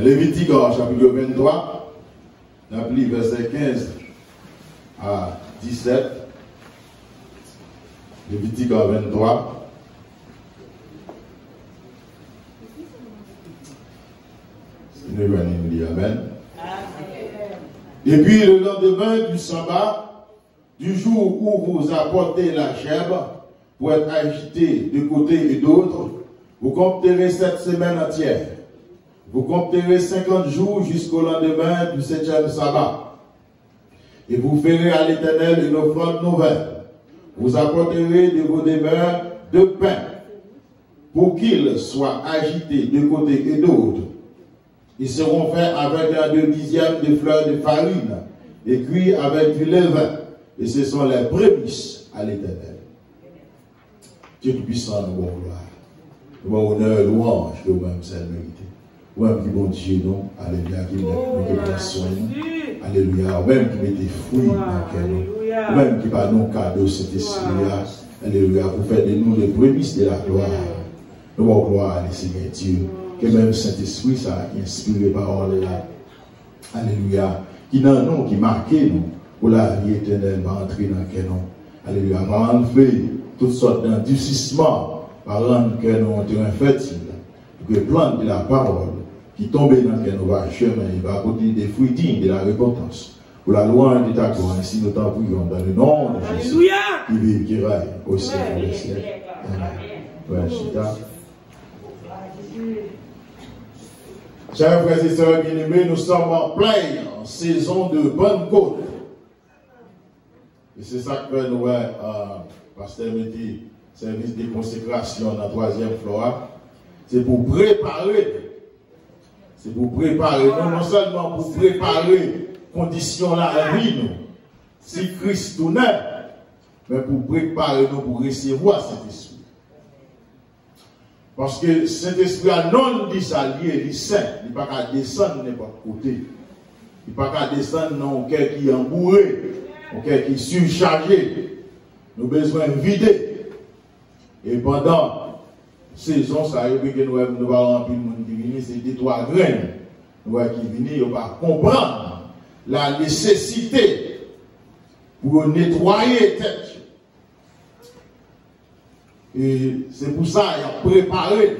Lévitique, chapitre 23, on a lu verset 15 à 17. Lévitique 23. Amen. Et puis le lendemain du sabbat, du jour où vous apportez la chèvre pour être agité de côté et d'autre, vous compterez 7 semaines entières. Vous compterez 50 jours jusqu'au lendemain du 7e sabbat. Et vous ferez à l'Éternel une offrande nouvelle. Vous apporterez de vos demeures 2 pains pour qu'ils soient agités de côté et d'autre. Ils seront faits avec un 2/10 de fleurs de farine et cuits avec du levain. Et ce sont les prémices à l'Éternel. Dieu Tout-Puissant, nous avons gloire. Nous avons honneur et louange que vous-même c'est mérité. Vous-même qui bon Dieu, non? Alléluia, qui nous prend soin. Alléluia. Vous-même qui mettez fruits dans le cœur. Vous-même qui par nos cadeaux cet esprit-là. Alléluia. Vous faites de nous les prémices de la gloire. Nous avons gloire à Seigneur Dieu. Que même Saint-Esprit, ça a inspiré parole là. Alléluia. Qui dans nous, qui marque nous, pour la vie éternelle, va entrer dans le cœur. Alléluia. Va enlever toutes sortes d'endurcissements, va rendre que nous un terrain fertile. Pour que plante de la parole, qui tombe dans le cœur, nous va chemin, il va apporter des fruits dignes de la repentance. Pour la louange de ta gloire, ainsi nous t'en prions dans le nom de Jésus. Qui vive, qui règne au siècle des siècles. Amen. Chers frères et sœurs bien-aimés, nous sommes en pleine saison de Pentecôte. Et c'est ça que fait nous, Pasteur Métis, service de consécration dans la 3e Flora. C'est pour préparer. C'est pour préparer, non seulement pour préparer conditions là à vie, nous, si Christ nous naît, mais pour préparer nous pour recevoir cet esprit. Parce que cet esprit a non dit ça lié, il est saint, il n'est pas qu'à descendre n'importe côté. Il n'est pas qu'à descendre dans un cœur qui est embourré, un cœur qui est surchargé. Nous avons besoin de vider. Et pendant saison, ça veut dire que nous allons remplir le monde qui vient, c'est des 3 graines. Nous allons qui viennent, on va comprendre la nécessité pour nettoyer tête. Et c'est pour ça qu'il a préparé.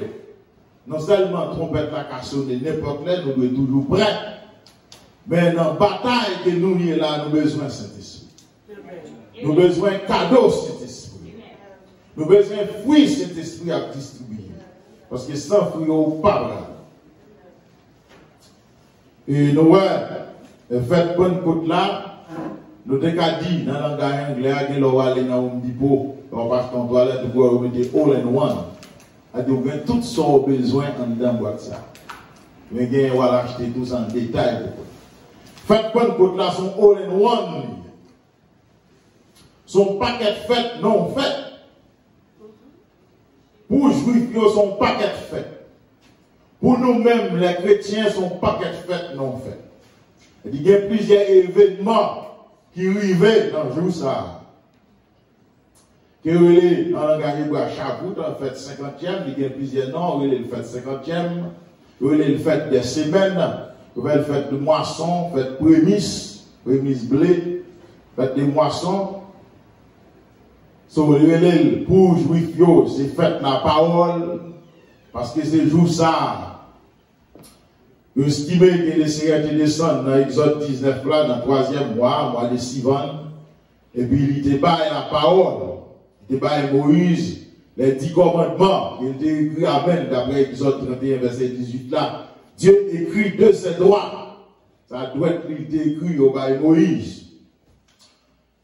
Non seulement trompette la cassonne n'importe là, nous sommes toujours prêts. Mais dans la bataille que nous sommes là, nous avons besoin de cet esprit. Nous avons besoin de cadeau cet esprit. Nous avons besoin de fruits cet esprit à distribuer. Parce que sans fruits, on ne parle pas. Et nous avons fait bonne côte là. Nous avons dit dans le langage anglais, nous avons allé dans un dépôt. On passe ton toilette pour remettre all in one. Vous avez tout ce qu'on a besoin en dedans de ça. Vous avez acheter tout ça en détail. Faites pas de côté là, son all in one. Son paquet fait, non fait. Pour juifs, son paquet fait. Pour nous-mêmes, les chrétiens, son paquet fait, non fait. Il y a plusieurs événements qui arrivent dans le jour ça. Que relais en langage hébreu à Shavuot, en fait 50e, il y a plusieurs noms, relais le fait 50e, relais le fait des semaines, relais le fait de moisson, fait prémices blé, fait des moissons. So relais pour juif yo, c'est fait la parole, parce que c'est jour ça. Vous estimez que les Seigneur descendent dans Exode 19 là, dans le 3e mois de Sivan, et puis il débat la parole. Il débat Moïse, les 10 commandements, il était écrit Amen, d'après Exode 31, verset 18 là. Dieu écrit de ses droits. Ça doit être écrit au bail Moïse.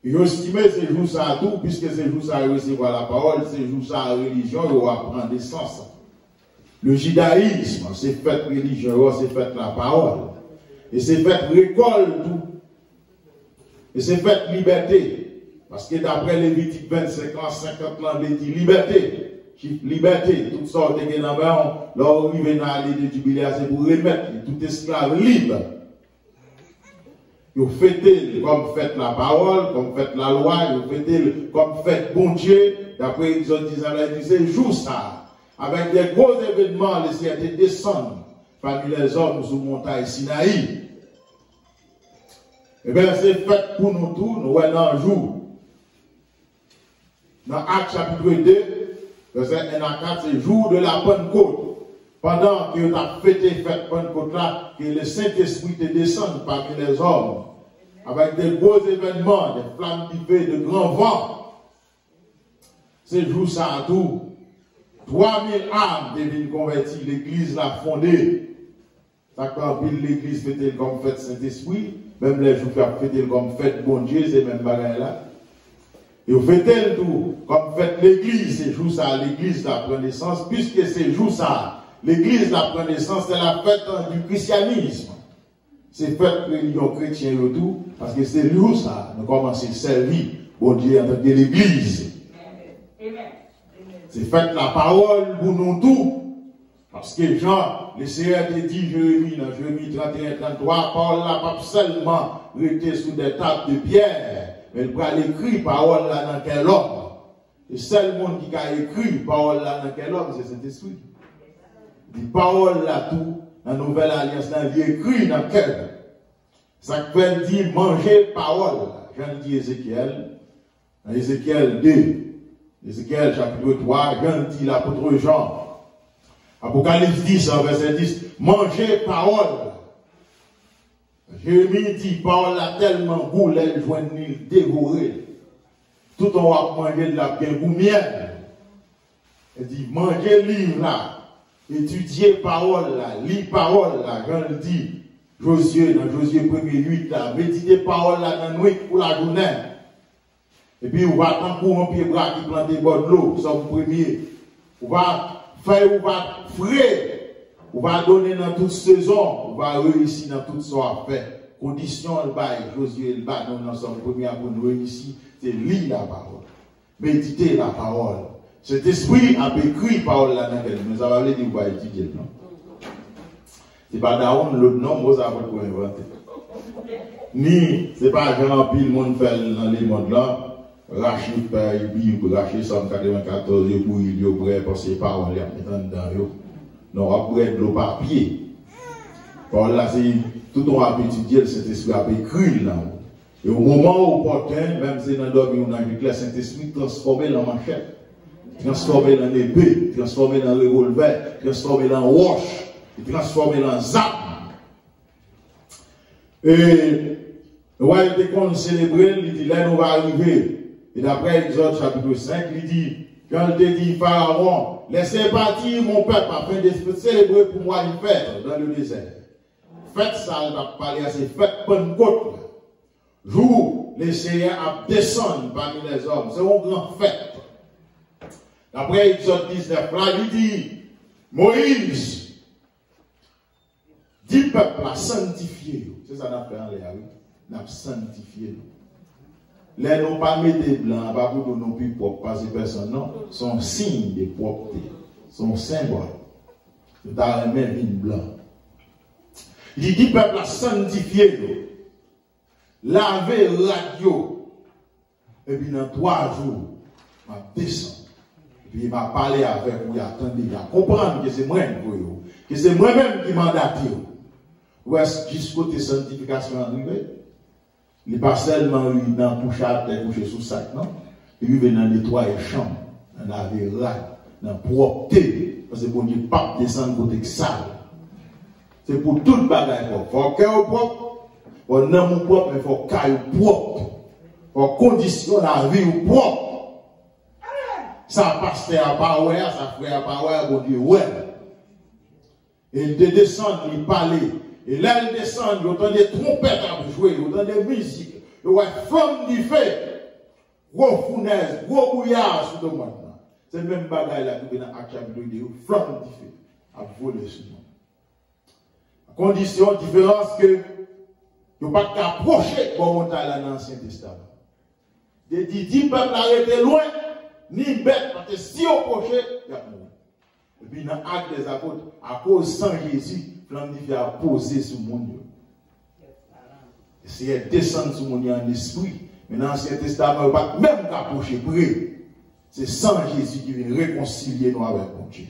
Il estimé ces jours ça tout, puisque ces jours ça recevoir la parole, ces jours ça la religion, il va prendre des sens. Le judaïsme, c'est fait religion, c'est fait la parole. Et c'est fait récolte tout. Et c'est fait liberté. Parce que d'après Lévitique 25 ans, 50 ans, il dit liberté. Liberté. Toutes sortes de gens, leur arrive dans l'année de jubilé, c'est pour remettre tout esclave libre. Vous faites comme faites la parole, comme faites la loi, vous faites comme faites bon Dieu. D'après Exode 19, il dit c'est jour ça. Avec des gros événements, les Seigneur descendent parmi les hommes sous montagne Sinaï. Eh bien, c'est fait pour nous tous, nous voyons un jour. Dans Actes chapitre 2, verset 1 à 4, c'est le jour de la Pentecôte. Pendant que tu as fêté fête Pentecôte là, que le Saint-Esprit te descende parmi les hommes, avec des beaux événements, des flammes qui fait de grands vents. C'est jour ça à tout. 3000 âmes deviennent converties, l'église l'a fondée. Ça quand l'église fêtait comme fête Saint-Esprit, même les jours qui ont fêté comme fête bon Dieu, c'est même bagaille là. Et vous faites le tout, comme faites l'église, c'est jour ça, l'église la prend naissance, puisque c'est jour ça, l'église la prend naissance, c'est la fête du christianisme. C'est fête religion chrétienne et tout, parce que c'est jour ça, nous commençons à servir au Dieu en tant que l'église. C'est fête la parole pour nous tous. Parce que Jean, le Seigneur te dit, Jérémie, dans Jérémie 31-33, parole là, pas seulement rester sous des tables de pierre, mais il va l'écrire parole là dans quel homme. Le seul monde qui a écrit parole là dans quel homme, c'est Saint-Esprit. Les paroles là, tout, dans la nouvelle alliance, là, il écrit dans quel. Ça fait dire manger parole. Jean dit Ézéchiel, dans Ézéchiel 2, Ézéchiel chapitre 3, Jean dit l'apôtre Jean. Apocalypse 10, verset 10, manger parole. Jérémie dit, parole là tellement goût, elle joint ni dévorer. Tout on va manger de la bien goût miel. Elle dit, manger livre là, étudier parole là, lire parole là, Jean dit, Josué, dans Josué 1er 8 là, méditer parole là dans la nuit pour la journée. Et puis on va attendre pour un pied bras qui plante des bords de l'eau, somme premier. On va faire, on va frais, on va donner dans toute saison, on va réussir dans toute son affaire. Condition, le bail, Josué, le bail, nous sommes premiers pour nous réussir, c'est lire la parole, méditer la parole. Cet esprit a écrit parole là dans laquelle nous avons dit qu'on va étudier, non? C'est pas Daoun, l'autre nom, moi, ça va pour inventer. Ni, c'est pas Jean Pile, le monde fait dans les mondes là. Racher Père, Bible, racher 194, pour il y a parce que parole est dedans. Non, après de l'eau papier. Par là, c'est tout on a étudié, le Saint-Esprit a écrit là. Et au moment opportun, même si dans l'homme on a vu que le Saint-Esprit transformé dans machette, transformé dans l'épée, transformé dans le revolver, transformé dans roche, transformé dans zap. Et ouais, il était qu'on célébrer, il dit là, nous va arriver. Et d'après Exode chapitre 5, il dit, quand il te dit, Pharaon, laissez partir mon peuple afin de célébrer pour moi une fête dans le désert. Fête ça, il va parler à ces fêtes Pentecôte. Jour, les Seigneurs a descendu parmi les hommes. C'est une grande fête. D'après Exode 19, là, il dit, Moïse, dit peuple à sanctifier. C'est ça qu'on a fait en l'air, oui. On a sanctifié. Les n'ont pas mis des blancs, pas pour nous plus propres, parce que personne, non, sont signes de propreté, sont symboles. Nous avons même une blanc. Il dit, peuple a sanctifié, laver radio, et puis dans 3 jours, je descends. Et puis il m'a parlé avec vous, il attendez, il a comprendre que c'est moi-même, que c'est moi-même qui mandate. Ou est-ce jusqu'au côté sanctification arrivé? Il n'est pas seulement dans toucher à terre, toucher sous sac, non? Il vient dans nettoyer les chambres, dans laver là, dans la propreté. Parce que pour Dieu, pas descendre côté sale. C'est pour tout le bagage. Il faut cœur propre, il faut nom propre, mais il faut caille propre. Il faut condition la vie propre. Ça passe à part, ça fait à part, pour Dieu, ouais. Et il descend, il parle. Et là, il descend, il y a autant de trompettes à jouer, il y a autant de musique, il y a flamme du feu, gros fournaise, gros bouillard sur le monde. C'est le même bagaille là qui est dans l'acte chapitre 2, flamme du feu, à voler sur nous. À condition, différence que, il n'y a pas qu'approcher pour monter dans l'Ancien Testament. Il dit, 10 peuples arrêtés loin, ni bête, parce que si on approchait, il y a mouru. Et puis dans l'acte des apôtres, à cause sans Jésus, flamme du feu a posé sur mon Dieu. C'est descendre sur mon Dieu en esprit. Mais dans l'Ancien Testament, il n'y a pas même qu'approcher près. C'est sans Jésus qui vient réconcilier nous avec mon Dieu.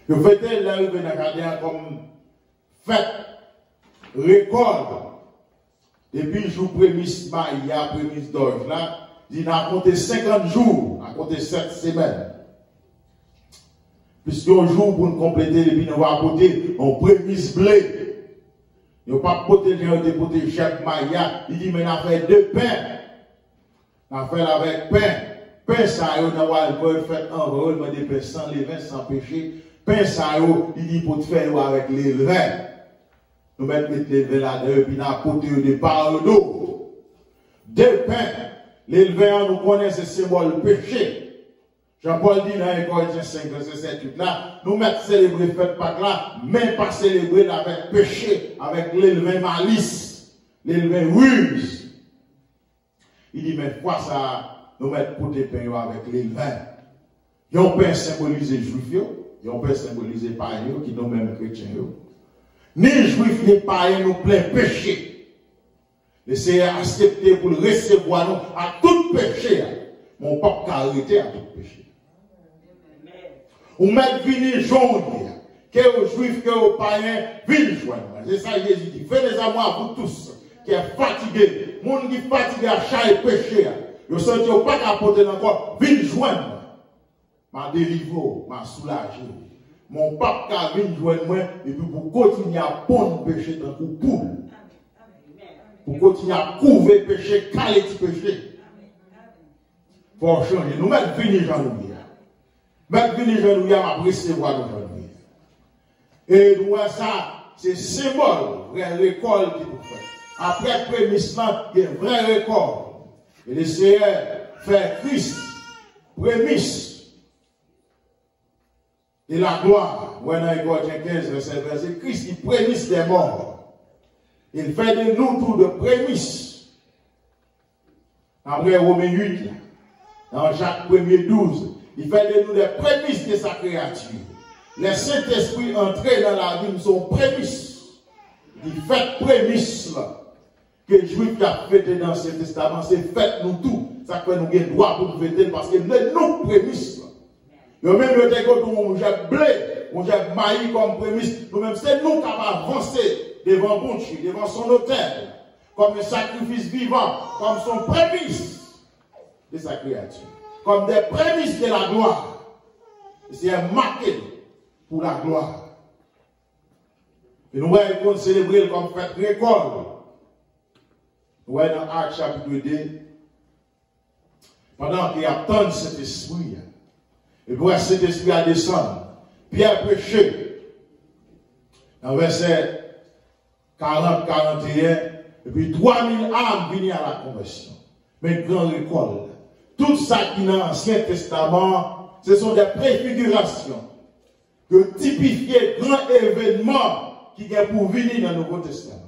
Le fait là, il vient regarder comme fête, récolte. Et puis, je vous prémisse, il y a prémisse d'orge là, il a compté 50 jours, a compté 7 semaines. Puisqu'un jour, pour nous compléter, et puis nous va apporter un prémisse blé. Il n'y a pas porté de chef Maya. Il dit, mais on a fait 2 pains. On a fait avec pain. Pain, ça, on a fait un rôle, mais des pains sans levain, sans péché. Pain, ça, il dit, pour te faire avec les levains. Nous mettons les levains là-dedans, puis nous apporter des barres d'eau. 2 pains. Les levains, nous connaissons ce symbole péché. Jean-Paul dit dans les Corinthiens 5, verset 7, 8 là, nous mettons célébrer fête Pâques là, mais pas célébrer avec péché, avec l'élevain malice, l'élevain ruse. Il dit, mais quoi ça, nous mettons pour des pains avec l'élevain. Ils ont pas symbolisé juif, ils ont pas symbolisé païens, qui nous mêmes chrétiens. Ni juifs, ni païens, nous plein péché. Laissez accepter pour le recevoir nous à tout péché. Mon peuple a arrêté à tout péché. Ou mettre vini jaune, que aux juifs, que aux païens, vini joindre. C'est ça Jésus dit. Faites des amours à vous tous, qui est fatigué. Monde qui est fatigué à chaque péché. Vous sentez pas qu'à porter encore, vini joindre. M'a délivré, m'a soulagé. Mon pape qui vini joindre moi, et puis pour continuer à pondre péché dans le poule. Pour continuer à couvrir péché, caler le péché. Pour changer. Nous mettons vini Jean-Louis. Maintenant, les gens nous ont recevoir nos gens. Et nous voyons ça, c'est symbole, vraie récolte qui nous fait. Après le prémissement, il y a une vraie récolte. Et le Seigneur fait Christ, prémisse. Et la gloire, vous voyez dans Corinthiens 15, verset Christ, il prémisse des morts. Il fait de nous tout de prémisse. Après Romains 8, dans Jacques 1er 12, il fait de nous des prémices de sa créature. Les Saint-Esprit entrés dans la vie sont prémices. Il fait prémices là. Que le juif a fêté dans ce testament, c'est fait nous tout. Ça fait nous avons droit pour nous fêter parce que nous prémices là. Nous même le dégoût on jette blé, on jette maïs comme prémisse. Nous-mêmes, c'est nous qui avons avancé devant bon Dieu, devant son autel, comme un sacrifice vivant, comme son prémisse de sa créature. Comme des prémices de la gloire. C'est marqué pour la gloire. Et nous voyons célébrer comme fête récolte. Nous voyons dans Actes chapitre 2, pendant qu'il attend cet esprit, et pour cet esprit à descendre, Pierre prêchait, dans verset 40-41, et puis 3000 âmes venaient à la conversion. Mais grande récolte. Tout ça qui est dans l'Ancien Testament, ce sont des préfigurations que typifier grand événement qui est pour venir dans le Nouveau Testament.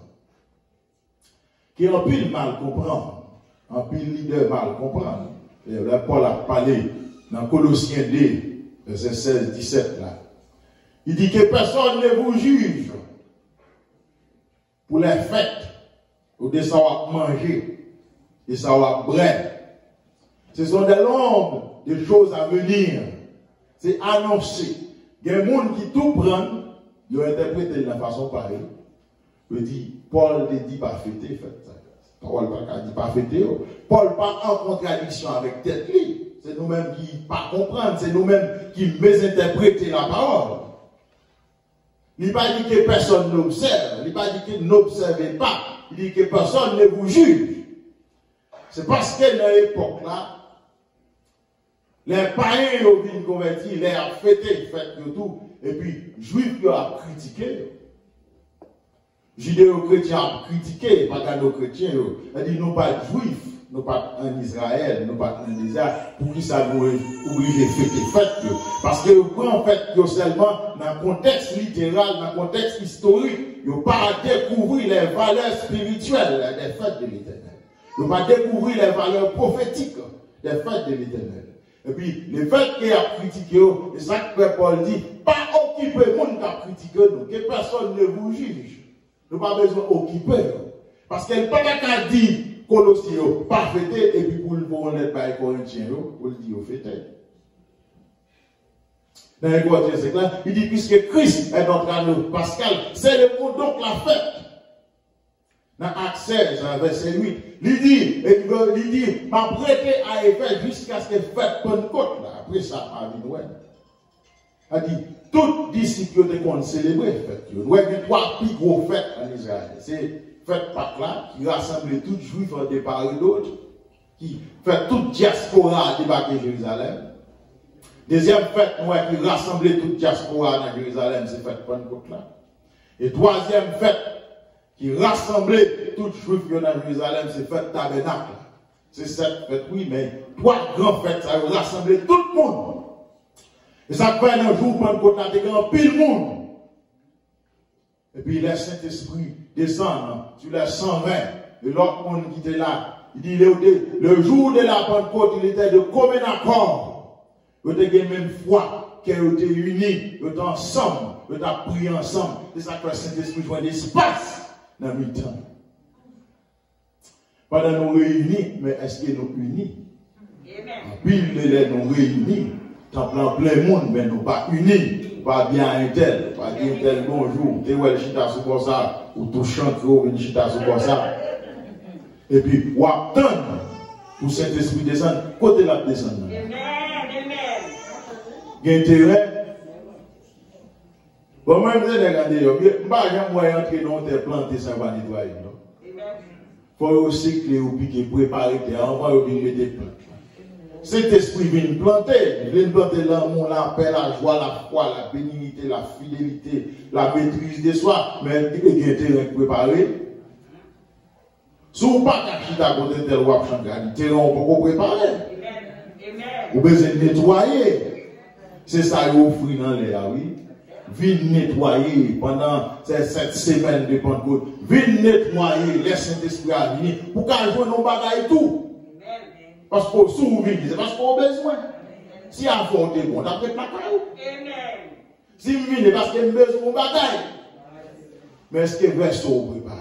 Qui en pile mal comprendre, en pile leader mal comprendre. Et là, Paul a parlé dans Colossiens 2, verset 16-17 là. Il dit que personne ne vous juge pour les fêtes, ou de savoir manger, de savoir boire. Ce sont des longues de choses à venir. C'est annoncé. Il y a des gens qui tout prennent, ils ont interprété de la façon pareille. Je dis, Paul ne dit pas fêter, faites ça. Paul ne dit pas fêter. Paul pas en contradiction avec tête. C'est nous-mêmes qui ne pas comprendre, c'est nous-mêmes qui mésinterprétons la parole. Il n'a pas dit que personne n'observe, il n'a pas dit que n'observez pas, il dit que personne ne vous juge. C'est parce que dans l'époque là, les païens ont été convertis, les ont fêté, fait de tout, et puis juifs ont critiqué. Judéo-chrétiens ont critiqué, pas nos chrétiens, ils disent nous pas juifs, nous pas en Israël, nous pas en Israël, pour qui ça nous oblige de fêter. Parce que en fait, seulement dans le contexte littéral, dans le contexte historique, ils n'ont pas à découvrir les valeurs spirituelles des fêtes de l'Éternel. Ils n'ont pas à découvrir les valeurs prophétiques des fêtes de l'Éternel. Et puis, les fêtes qui ont critiqué, c'est ça que Paul dit, pas occuper le monde qui a critiqué nous, que personne ne vous juge. Nous n'avons pas besoin d'occuper. Parce qu'elle n'a pas qu'à dire Colossiens, pas fêter, et puis pour le bon honnête par les Corinthiens, pour le dire fêter. Dans les côtés, c'est clair. Il dit, puisque Christ est notre anneau pascal, c'est le monde donc la fête. Dans Acte 16, verset 8, il dit, m'a prêté à Éphèse jusqu'à ce que fête Pentecôte. Après ça, à Noël. Il dit, tous disciples ont célébré fête. Il y a trois plus gros fêtes en Israël. C'est fête Pâques là, qui rassemble tous les juifs en départ et d'autres, qui fait toute diaspora débarquer Jérusalem. Deuxième fête, qui rassemble toute diaspora dans Jérusalem, c'est fête Pentecôte là. Et troisième fête, qui rassemblait tout juif dans Jérusalem, c'est fête Tabernacle. C'est cette fête, oui, mais trois grandes fêtes, ça a rassemblé tout le monde. Et ça fait un jour, Pentecôte, il y a pile monde. Et puis le Saint-Esprit descend sur les 120, et l'autre monde qui était là. Il dit, le jour de la Pentecôte, il était de commun accord. Ils étaient la même foi, qu'ils étaient unis, ils étaient ensemble, ils étaient priés ensemble. C'est ça que le Saint-Esprit joue l'espace dans le temps. Pas dans nous réunis, mais est-ce que nous unis? Pile de nous réunis, dans plein monde, mais nous pas unis. Pas bien un tel, pas bien un tel bonjour, tu es chita sous comme ça, ou tout chante, ou chita sous comme ça. Et puis, ou attendre pour Saint-Esprit descendre, côté la descendre. Amen, amen. Il y a intérêt. Bon, moi, je vais regarder, je ne vais pas entrer dans tes plantes, ça va nettoyer. Il faut aussi que vous puissiez préparer, avant de mettre des plantes. Cet esprit vient planter. Il vient planter l'amour, la paix, la joie, la foi, la bénignité, la fidélité, la maîtrise de soi. Mais il y a un terrain préparé. Si vous n'avez pas caché à côté de l'eau, le terrain, on peut préparer. Vous besoin de nettoyer. C'est ça qu'il offre dans l'air, oui. Viens nettoyer pendant ces 7 semaines de Pentecôte. Viens nettoyer, laisse Saint-Esprit à venir pour qu'elle joue nos bagailles et tout. Parce que si vous vivez, c'est parce qu'on a besoin. Si à fond t'es bon, t'as fait la caille. Si vous vivez, parce qu'il y a besoin de bagaille. Mais est-ce que le verso préparé?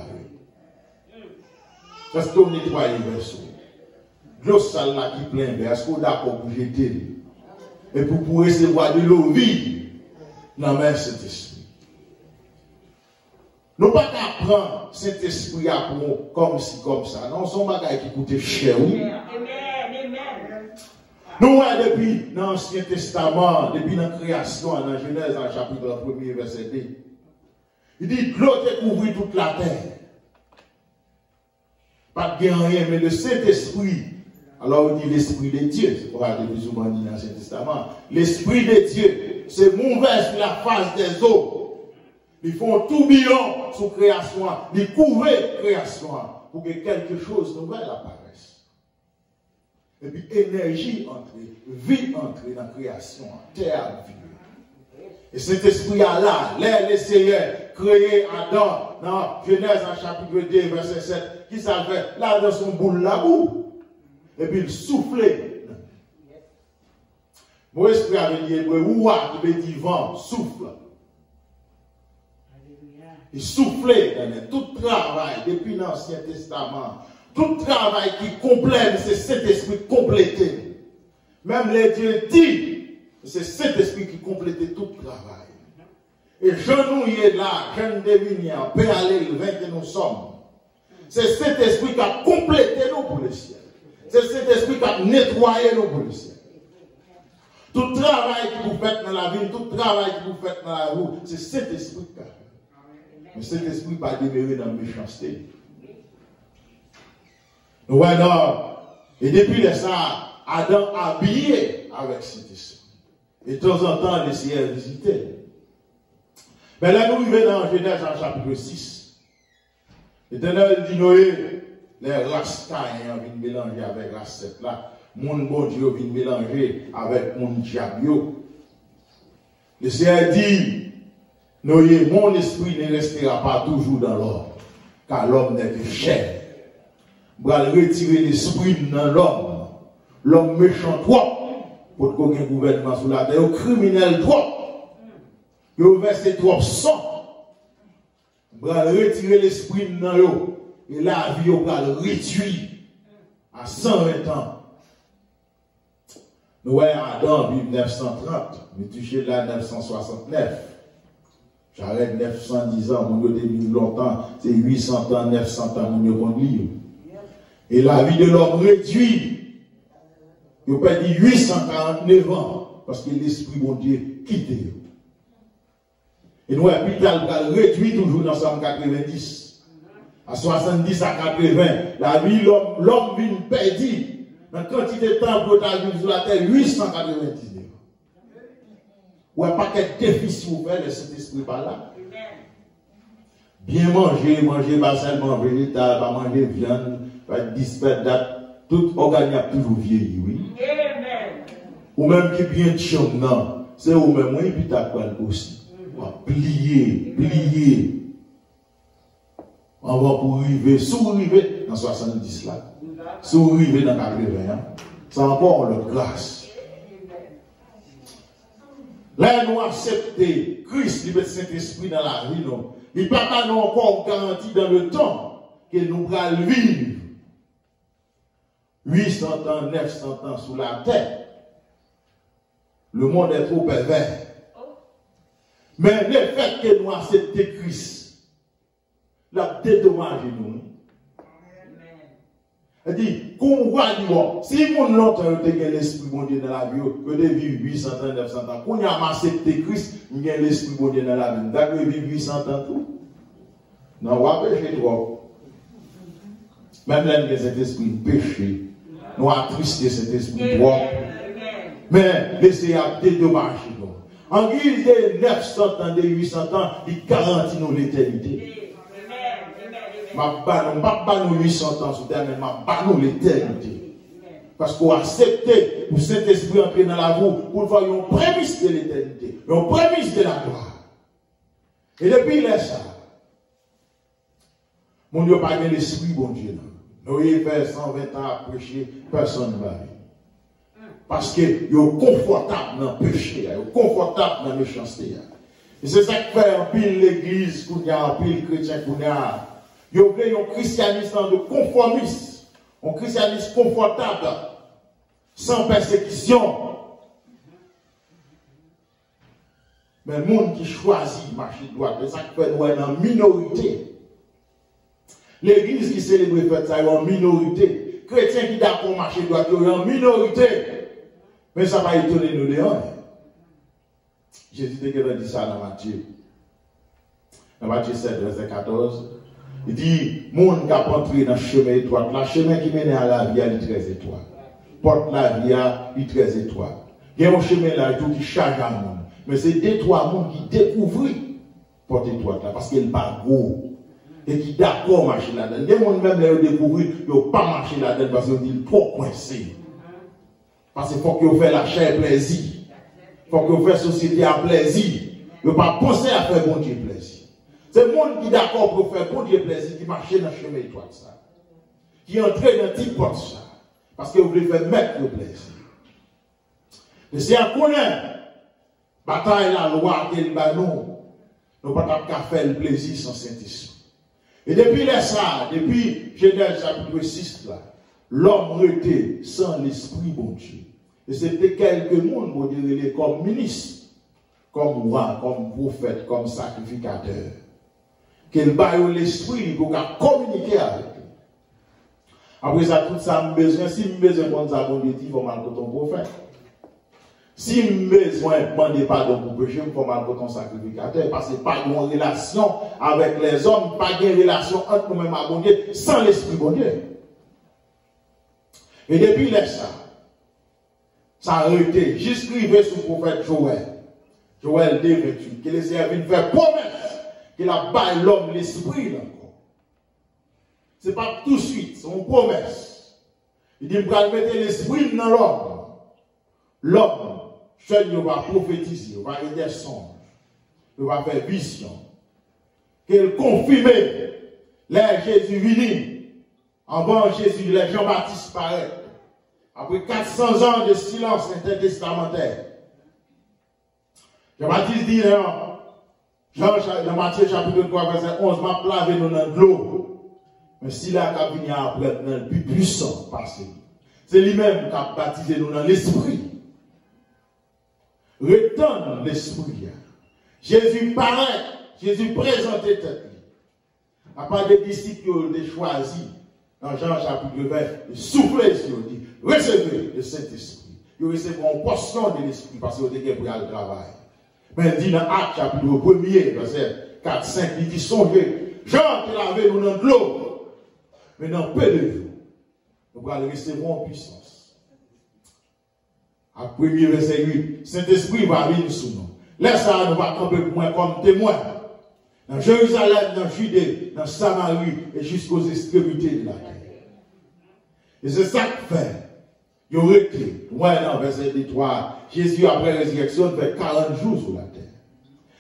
Est-ce qu'on nettoie le verso? L'eau sale là qui plein, est-ce qu'on est d'accord pour jeter? Et pour recevoir de l'eau vide dans la main cet esprit. Nous ne pouvons pas prendre cet esprit comme ci, comme ça. Non, c'est un bagage qui coûte cher. Oui. Nous, depuis l'Ancien Testament, depuis la création, dans Genèse, en chapitre 1er, verset 2, il dit que l'eau découvrit toute la terre. Pas de rien, mais le Saint-Esprit. Alors, il dit l'Esprit de Dieu. C'est pourquoi depuis souvent dit dans l'Ancien Testament. L'Esprit de Dieu, c'est mouvement sur la face des eaux. Ils font tout bilan sur la création. Ils couvrent la création pour que quelque chose de nouvel apparaisse. Et puis, énergie entrée, vie entrée dans la création, terre vie. Et cet esprit-là, là, le Seigneur créé Adam, dans Genèse en chapitre 2, verset 7, qui s'avait là dans son boule la boue. Et puis il soufflait. Mon esprit avait dit, ouah, qui veut dire vent, souffle. Il soufflait dans tout travail depuis l'Ancien Testament. Tout travail qui complète, c'est cet esprit complété. Même les dieux disent, c'est cet esprit qui complète tout travail. Et je nous y est là, je ne devine, peut aller le 20 que nous sommes. C'est cet esprit qui a complété nous pour le ciel. C'est cet esprit qui a nettoyé nous pour le ciel. Tout travail que vous faites dans la vie, tout travail que vous faites dans la roue, c'est cet esprit qui a fait. Mais cet esprit n'est pas demeuré dans la méchanceté. Et depuis ça, Adam habillé avec cet esprit. Et de temps en temps, le Seigneur visitait. Mais là, nous vivons dans Genèse en chapitre 6. L'Éternel dit Noé, les races Caïn viennent mélanger avec la race Seth là. Mon bon Dieu vient mélanger avec mon diable. Le Seigneur dit, Noé, mon esprit ne restera pas toujours dans l'homme, car l'homme n'est que chair. Je vais retirer l'esprit dans l'homme. L'homme méchant trop, pour qu'on ait un gouvernement sur la terre, le criminel trop. Il a versé trop sang. Je vais retirer l'esprit dans l'eau. Et la vie va le réduire à 120 ans. Nous, Adam vit 930, mais touché là 969. J'arrête 910 ans, mon Dieu, depuis longtemps, c'est 800 ans, 900 ans, mon Dieu, qu'on lit. Et la vie de l'homme réduit. Il peut dire 849 ans, parce que l'Esprit, mon Dieu, quitte. Et nous, l'hôpital réduit toujours dans Somme 90. À 70 à 80, la vie, l'homme vient perdu. Dans la quantité de temps pour vivre sur la terre, 899. Ou un paquet de déficits vous faites, le Saint-Esprit par là. Bien manger, manger pas seulement végétal, pas manger viande, pas disparaître date, tout organe a toujours vieilli, oui. Ou même qui bien de chambre, non, c'est ou même, oui, puis t'as quoi aussi. Plier. On va pour arriver, sous-arriver dans 70 là. Sous-arriver dans 80, hein. C'est encore notre grâce. Là, nous acceptons Christ, le Saint-Esprit dans la vie, non. Il n'est pas encore garanti dans le temps que nous allons vivre 800 ans, 900 ans sous la terre. Le monde est trop pervers. Mais le fait que nous acceptons Christ, l'a dédommagé nous. Elle dit, qu'on voit, si mon longtemps a l'esprit bon Dieu dans la vie, que de vivre 800 ans, 900 ans, qu'on a accepté Christ, il y a l'esprit bon Dieu dans la vie. D'accord, vivre 800 ans tout. Non, on va pécher trop. Même là, il y a cet esprit péché. Nous attristé cet esprit trop. Mais laissez à dédommager. En guise de 900 ans, de 800 ans, il garantit nous l'éternité. Je ne vais pas nous 800 ans sous terre, mais je ne vais pas nous l'éternité. Parce qu'on accepte pour Saint-Esprit entrer dans la vie pour voir une prémisse de l'éternité, une prémisse de la gloire. Et depuis là, ça, mon Dieu n'a pas l'esprit, bon Dieu. Nous avons fait 120 ans à prêcher, personne ne va venir. Parce que est confortable dans le péché, est confortable dans la méchanceté. Et c'est ça qui fait en pile l'église, qu'on y a en pile chrétien, qu'on y a. Il y a un christianisme de conformisme, un christianisme confortable, sans persécution. Mais le monde qui choisit marcher droit, c'est ça qui fait nous être en minorité. L'église qui célèbre le fait ça est en minorité. Chrétiens qui d'accord marcher droit, ils sont en minorité. Mais ça va étonner nous les hommes. Jésus dit ça dans Matthieu. Dans Matthieu 7, verset 14. Il dit, monde qui a entré dans le chemin étroit, le chemin qui mène à la vie, il est très étroit. Porte la vie, il est très étroit. Il y a un chemin là tout qui charge à monde. Mais c'est deux, trois monde qui découvrent porte étroite là, parce qu'il n'est pas gros. Et qui d'accord marcher là-dedans. Des gens même là, découvrir, ils n'ont pas marché là-dedans parce qu'ils disent trop coincé. Parce qu'il faut qu'ils fassent la chair plaisir. Il faut qu'ils fassent la société à plaisir. Ils n'ont pas pensé à faire bon Dieu plaisir. C'est le monde qui est d'accord pour faire bon Dieu plaisir, qui marche dans le chemin étroit ça. Qui entre dans le petit porte ça. Parce que vous voulez faire mettre le plaisir. Et si on connaît, bataille la loi qu'elle bat nous, nous ne pouvons pas faire le plaisir sans Saint-Esprit. Et depuis ça, depuis Genèse chapitre 6 là, l'homme était sans l'esprit bon Dieu. Et c'était quelques monde, pour dire, comme ministre, comme roi, comme prophète, comme sacrificateur. Qu'il baille l'esprit pour communiquer avec lui. Après ça, tout ça, si je besoin de ça, bon Dieu, il faut mal pour ton prophète. Si je besoin de demander pardon pour pécher, il faut mal pour ton sacrificateur. Parce que pas de relation avec les hommes, pas de relation entre nous-mêmes à bon Dieu, sans l'esprit bon Dieu. Et depuis ça a arrêté, jusqu'arrivé sous le prophète Joël. Joël 2:28, qu'il essaie de faire promesse qu'il a baillé l'homme l'esprit encore. Ce n'est pas tout de suite, c'est une promesse. Il dit, il va mettre l'esprit dans l'homme. L'homme, il va prophétiser, il va avoir des songes, il va faire vision. Qu'il confirme, là Jésus venu, avant Jésus, les Jean-Baptiste paraît. Après 400 ans de silence intertestamentaire. Jean-Baptiste dit dans Matthieu chapitre 3, verset 11, m'a lavé nous dans l'eau. Mais si là, il vient après, le plus puissant, parce que c'est lui-même qui a baptisé nous dans l'esprit. Retonne l'esprit. Jésus paraît, Jésus présente tête. À part des disciples qui ont été choisis, dans Jean chapitre 20, de souffler sur eux, dit, recevez le Saint-Esprit. Ils recevront une portion de l'Esprit parce qu'ils ont été prêts à le travail. Mais il dit dans Actes chapitre 1er, verset 4, 5, il dit, songez, Jean qui lavait nous dans de l'eau, mais dans peu de jours, nous allons recevoir en puissance. À premier verset 8, Saint-Esprit va venir sur nous. Laisse ça, nous va camper pour moi comme témoin. Dans Jérusalem, dans Judée, dans Samarie et jusqu'aux extrémités de la terre. Et c'est ça que fait. Il aurait été, ouais, dans verset 3, Jésus après la résurrection fait 40 jours sur la terre.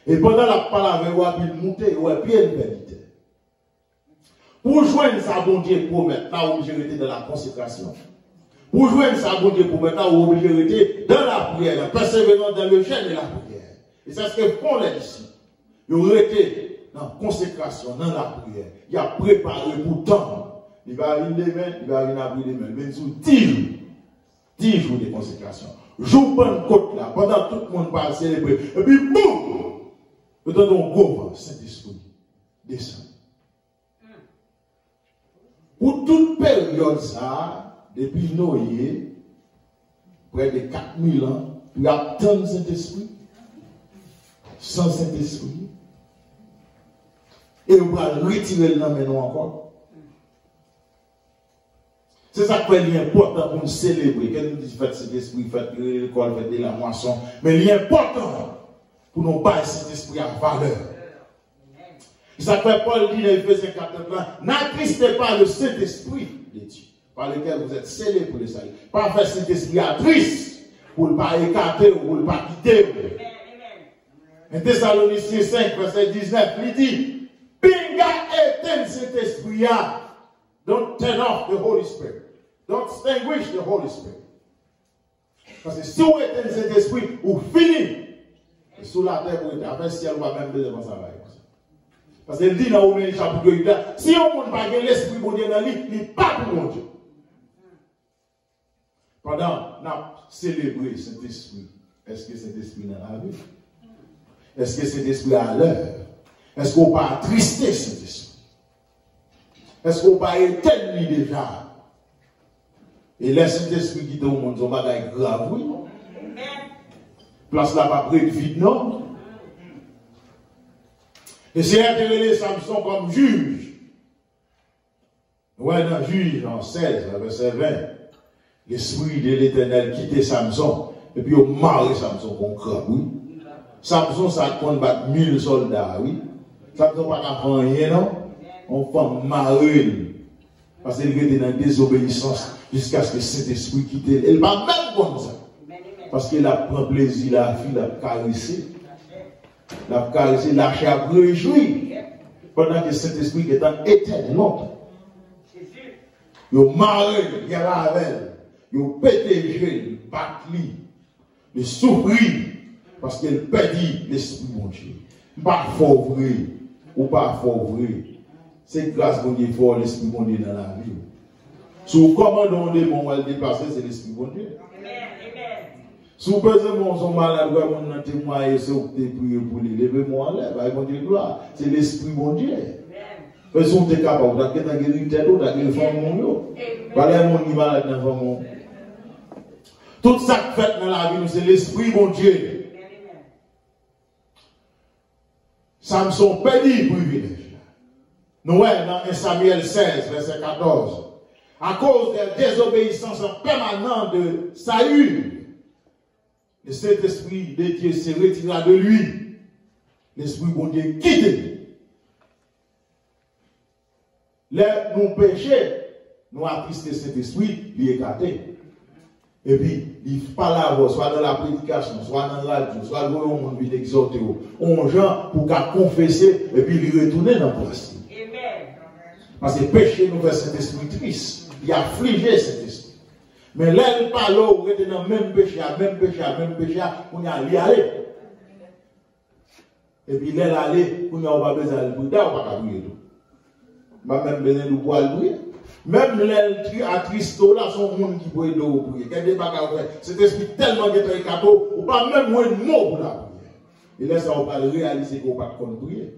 Et pendant la parole, il montait, il a pied de vérité. Pour joindre ça, bon Dieu, pour maintenant, obligé d'être dans la consécration. Pour joindre ça, bon Dieu, pour maintenant, obligé d'être dans la prière, en persévérant dans le jeûne et la prière. Et c'est ce que font les disciples. Ils auraient été dans la consécration, dans la prière. Il a préparé pour temps. Il va arriver demain, il va arriver après demain. Mais sous 10 jours. 10 jours de consécration. Jour Pentecôte là, pendant tout le monde va célébrer. Et puis boum! Le temps d'un gros Saint-Esprit descend. Pour toute période ça, depuis Noé, près de 4000 ans, il y a tant de Saint-Esprit, sans Saint-Esprit. Et on va retirer le nom maintenant encore. C'est ça qui est important pour nous célébrer. Quand nous disons faites cet esprit, faites l'école, faites la moisson. Mais l'important pour nous battre cet esprit à valeur. C'est ça que Paul dit dans Éphésiens 4, n'attristez pas le Saint-Esprit de Dieu, par lequel vous êtes scellés pour le salut. Pas faire cet esprit à triste, pour ne pas écarter ou pour ne pas quitter. En Thessaloniciens 5, verset 19, il dit, Pinga éteint cet esprit-là. Don't turn off the Holy Spirit. Don't extinguish the Holy Spirit. Parce que si vous éteignez cet esprit, vous finissez. Et sous la terre, vous êtes après, si elle va même devant ça va. Parce qu'il dit dans Romains chapitre 8, si on ne peut pas l'esprit bon Dieu dans lui, il n'est pas pour mon Dieu. Pendant qu'on a célébré cet esprit, est-ce que cet esprit dans la vie? Est-ce que cet esprit à l'heure? Est-ce qu'on peut attrister cet esprit? Est-ce qu'on peut éteindre déjà? Et laisse cet esprit qui est au monde, on va être grave, oui. Place là pas près de vide, non? Et c'est intéressé Samson comme juge. Ouais, dans Juge, en 16, verset 20, l'esprit de l'Éternel quittait Samson, et puis on marre Samson comme crabe, oui. Samson, ça compte battre 1000 soldats, oui. Samson pas qu'à faire rien, non? On fait marrer. Parce qu'il était dans la désobéissance jusqu'à ce que cet esprit quitte. Elle va même comme ça. Parce qu'il a pris plaisir, la fille l'a caressé. La caressé, la chair réjouie. Pendant que cet esprit est en éternel. Il a marré, il a lavé, il a pété les yeux, il a battu, il a souffert. Parce qu'il perdit l'esprit mon Dieu. Pas fort vrai, ou pas fort vrai. C'est grâce qu'on dit fort l'esprit mon Dieu dans la vie. Sous commandant des démons va le dépasser, c'est l'esprit mon Dieu. Sous besoin son malade, on a témoigné, c'est où tu prié pour lui, levez-moi en l'air, mon Dieu gloire. C'est l'esprit mon Dieu. Mais si on est capable, on a guéri tête, on a guéri femme mon Dieu. Voilà mon malade dans le monde. Tout ça qui fait dans la vie, c'est l'esprit mon Dieu. Samson perdit privilège. Nous voyons dans 1 Samuel 16, verset 14. À cause de la désobéissance permanente de Saül, le Saint-Esprit de Dieu se retira de lui. L'Esprit bon Dieu quitté. Là, nous péchons, nous attristé cet esprit, il est écarté. Et puis, il parle soit dans la prédication, soit dans la radio, soit dans le monde, il exhorte, on gens pour qu'à confesser, et puis il retourne dans le place. Parce que péché nous fait cet esprit triste. Il a affligé cet esprit. Mais là, il parle, on est dans le même péché, on y a aller. Et puis là, aller, on a pas besoin de bouillir, on n'a pas besoin de bouillir. On n'a même besoin de boire le bouillir. Même les tristes là sont monde qui peut aider au prier. Quel débat qu'a fait? Cet esprit tellement qui est cadeau, ou pas même moins de mots pour la prière. Et là, ça on va réaliser qu'on ne peut pas prier.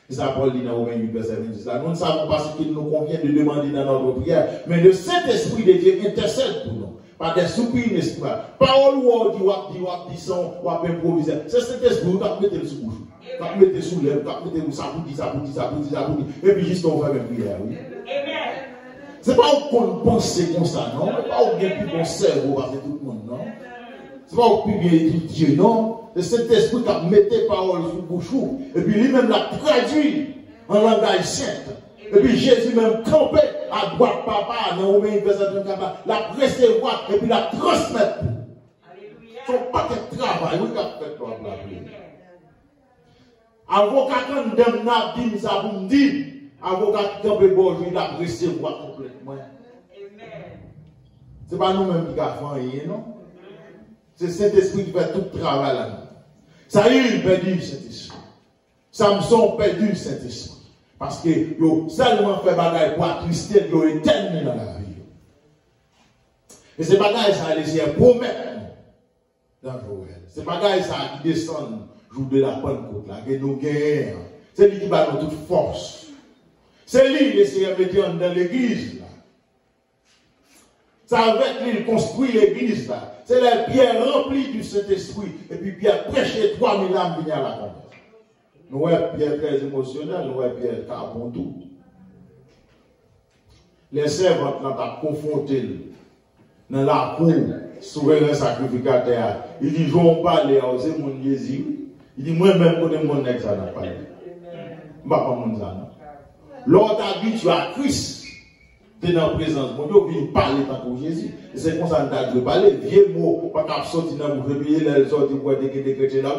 Et ça, Paul dit dans Romains 8, verset 26. Nous ne savons pas ce qu'il nous convient de demander dans notre prière, mais le Saint-Esprit de Dieu intercède pour nous. Par des soupirs, n'est-ce pas? Parole ou on dit son, ou à improviser. C'est cet esprit qui va mettre sous bouche. Qui va mettre sous lèvres, qui va mettre ça pour dire. Et puis juste on fait une prière, oui. C'est pas qu'on pense comme ça, non? C'est pas qu'on bien plus bon cerveau parce que tout le monde, non? C'est pas qu'on plus bien étudier, non? C'est cet esprit qui a mis des paroles sous bouche. Et puis lui-même l'a traduit en langage saint. Et puis Jésus même campé à droite papa, dans Romains 34, la recevoir et puis la transmettre. Son paquet de travail, oui, qu'a fait toi pour la prière. Avocat quand dem n'a dit ça pour me dire, avocat campé bonjour, il a recevoir complètement. C'est pas nous-mêmes qui avons fait, non? C'est cet esprit qui fait tout le travail là. Saül perdu le Saint-Esprit. Samson perdu le Saint-Esprit. Parce que yo seulement fait bagaille pour attrister, yo éternel dans la vie. Et ces bagailles ça les promettre dans Joël. Ces bagailles ça qui descendent jour de la Pentecôte là que nous gagnons. C'est lui qui va nous toute force. C'est lui qui essaie de mettre dans l'église là. C'est avec lui qu'il construit l'église là. C'est la pierre remplie du Saint-Esprit. Et puis Pierre prêchait 3000 âmes venir à la conversion. Nous avons Pierre très émotionnel, nous avons Pierre carbondou. Les servantes n'ont pas confronté dans la cour, souverain sacrificateur. Il dit, je vais parler, c'est mon Jésus. Il dit, moi-même, je connais mon ex, ça n'a pas dit. Je ne vais pas mon ça. L'autre habitué à Christ. Tu es dans la présence. Mon Dieu, il parle tant que Jésus. Et c'est comme ça que tu parles. Vieux mot, pas qu'à sortir dans la bouche. Et puis il est sorti pour des chrétiens là.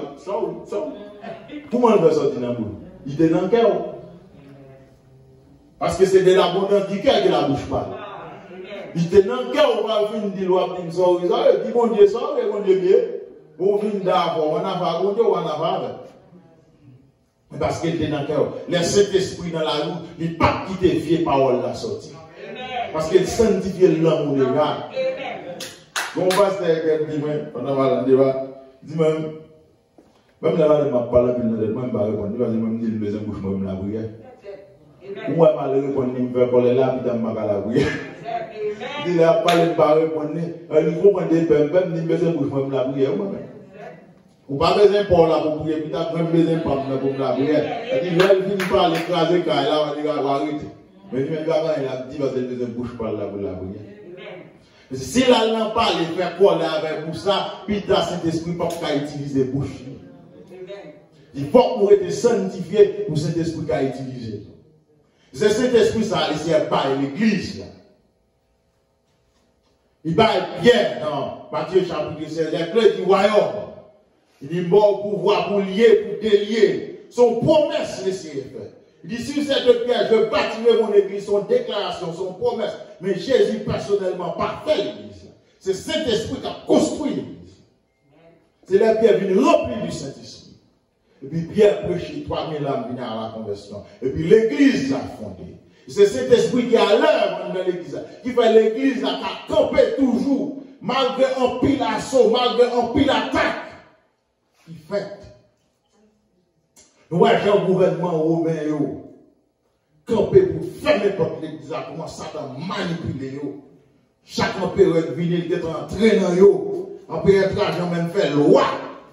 Comment il va sortir dans la bouche? Il est dans le cœur. Parce que c'est de l'abondance du cœur que la bouche parle. Il est dans le cœur. On va venir dire, on va dire, il dit, mon Dieu, ça, mon Dieu, bien. On vient d'abord, on a pas, mon Dieu, on a pas. Parce qu'il est dans le cœur. Le Saint-Esprit dans la route, il ne peut pas quitter les vieilles paroles la sortie. Parce qu'il sanctifie l'homme de gars. Bon, pasteur, dit même, pendant le débat, dit même là, je m'a parlé, puis je ne vais pas répondre. Il va même dire le deuxième bouche, moi, je la prière. Ou elle m'a répondu, il me fait coller là, puis je ne vais pas la prière. Il a parlé, il va répondre, il faut prendre des pèmes, il me deuxième bouche, moi, je la prière. Ou pas besoin pour la pour prier, puis tu as besoin pour la prière. Il dit, il finit par l'écraser, car il va arrêter. Mais lui-même, il a dit, parce que deuxième bouche parle là pour la prière. Si la langue parle, il fait quoi là avec pour ça, puis dans cet esprit, pas qu'à utiliser bouche. Il faut que nous être sanctifiés pour cet esprit qu'à utiliser. C'est cet esprit, ça, c'est pas l'église. Il parle Pierre dans Matthieu chapitre 16, les clés du royaume. Il dit, bon, pouvoir pour lier, pour délier. Son promesse, laissez faire. Il dit, sur cette pierre, je bâtirai mon église, son déclaration, son promesse. Mais Jésus, personnellement, pas fait l'église. C'est Saint-Esprit qui a construit l'église. C'est la pierre venue remplie du Saint-Esprit. Et puis Pierre prêchait 3000 âmes venaient à la conversion. Et puis l'église l'a fondée. C'est Saint-Esprit qui a l'œuvre dans l'église. Qui fait l'église qui a campé toujours. Malgré un pile assaut, malgré un pile attaque. Qui fait. Nous avons un gouvernement romain, campé pour fermer toute l'église, comment Satan manipule. Chaque période, il est entré dans yo. En période, l'argent même fait loi.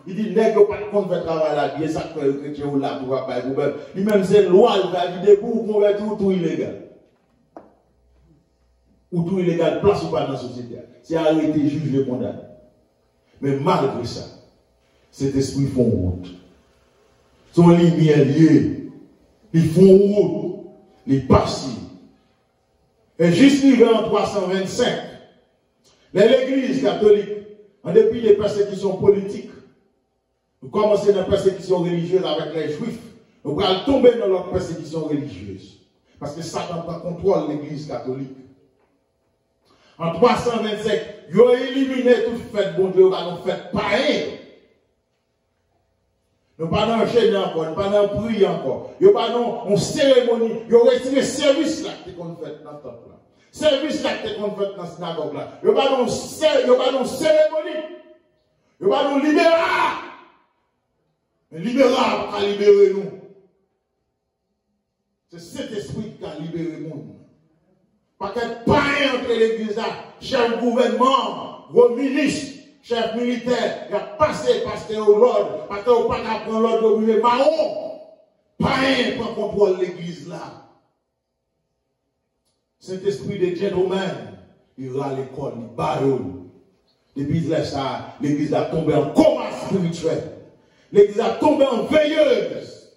Il dit, n'est-ce pas de compte faire travail là, bien ça que le chrétien ou là, pour pas gouverner. Lui-même, c'est loi, il va dire, pour convertir tout illégal. Ou tout illégal, place ou pas dans la société. C'est arrêté, jugé, condamné. Mais malgré ça, cet esprit font route. Son lumière liée. Ils font route. Ils passent. Et jusqu'à en 325, l'Église catholique, en dépit des persécutions politiques, nous commençons dans la persécution religieuse avec les Juifs. Nous allons tomber dans leur persécution religieuse. Parce que Satan contrôle l'Église catholique. En 325, ils ont éliminé toute fête, bon Dieu, ils ont fait païen. Nous pas dans jeûne encore, nous pas dans prière encore. Nous pas dans cérémonie, nous retiré service là qui qu'on fait dans le temple là. Service là qui qu'on fait dans la synagogue là. Nous pas dans cérémonie. Nous pas dans libéral. Mais libéral a libéré nous. C'est cet esprit qui a libéré le monde. Pas qu'être païen entre l'église là, chef gouvernement, gros ministre, chef militaire, il a passé pasteur au l'ordre, parce qu'il n'a pas prendre l'ordre de brûler marron. Païen prend contrôle de l'église là. Cet esprit de gentleman, il va à l'école, il barre. Depuis ça, l'église a tombé en coma spirituel. L'église a tombé en veilleuse.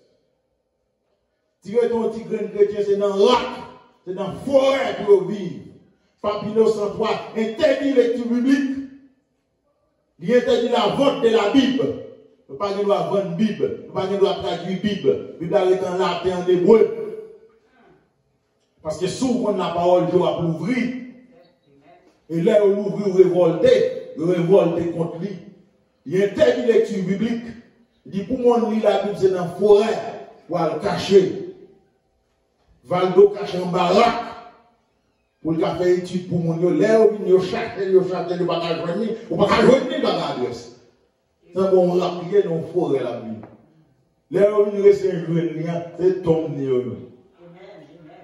Tirer ton petit grain chrétien, c'est dans le lac, c'est dans la forêt pour vivre. Papino 103 interdit lecture biblique. Il interdit la vente de la Bible. Il ne pas de droit vendre Bible. Il ne pas de droit traduire Bible. Bible est en latin, en hébreu. Parce que souvent la parole de Dieu a l'ouvrir. Et là, on l'ouvre, on révolte contre lui. Il interdit lecture biblique. Il dit pour moi, lire la Bible, c'est dans la forêt. Pour le cacher. Valdo caché en baraque. Pour le faire étude pour mon là, on chante, le bagage joigné, on va pas joindre dans l'adresse. C'est bon, on l'a prié dans la forêt la Bible. Là, on reste un joint, c'est tombe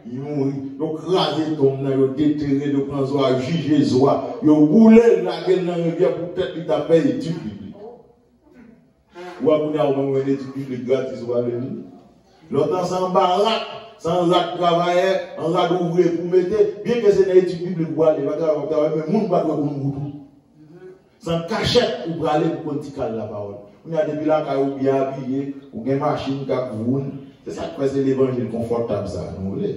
il mourit. Donc, raser tombe, il déterré, il prend soin, juger soin, il roule la gueule dans la rivière pour peut-être qu'il t'a fait étude biblique. Ou à vous avez une étude biblique gratis, ou à l'ennemi. L'autre, c'est en baraque. Sans acte travailler, en acte ouvrir pour mettre, bien que c'est une étude biblique pour aller, mais le monde va pour nous. Sans cachette pour aller pour continuer la parole. On a depuis là, quand on est bien habillé, on a une machine qui a c'est ça que c'est l'évangile confortable, ça, nous voulons.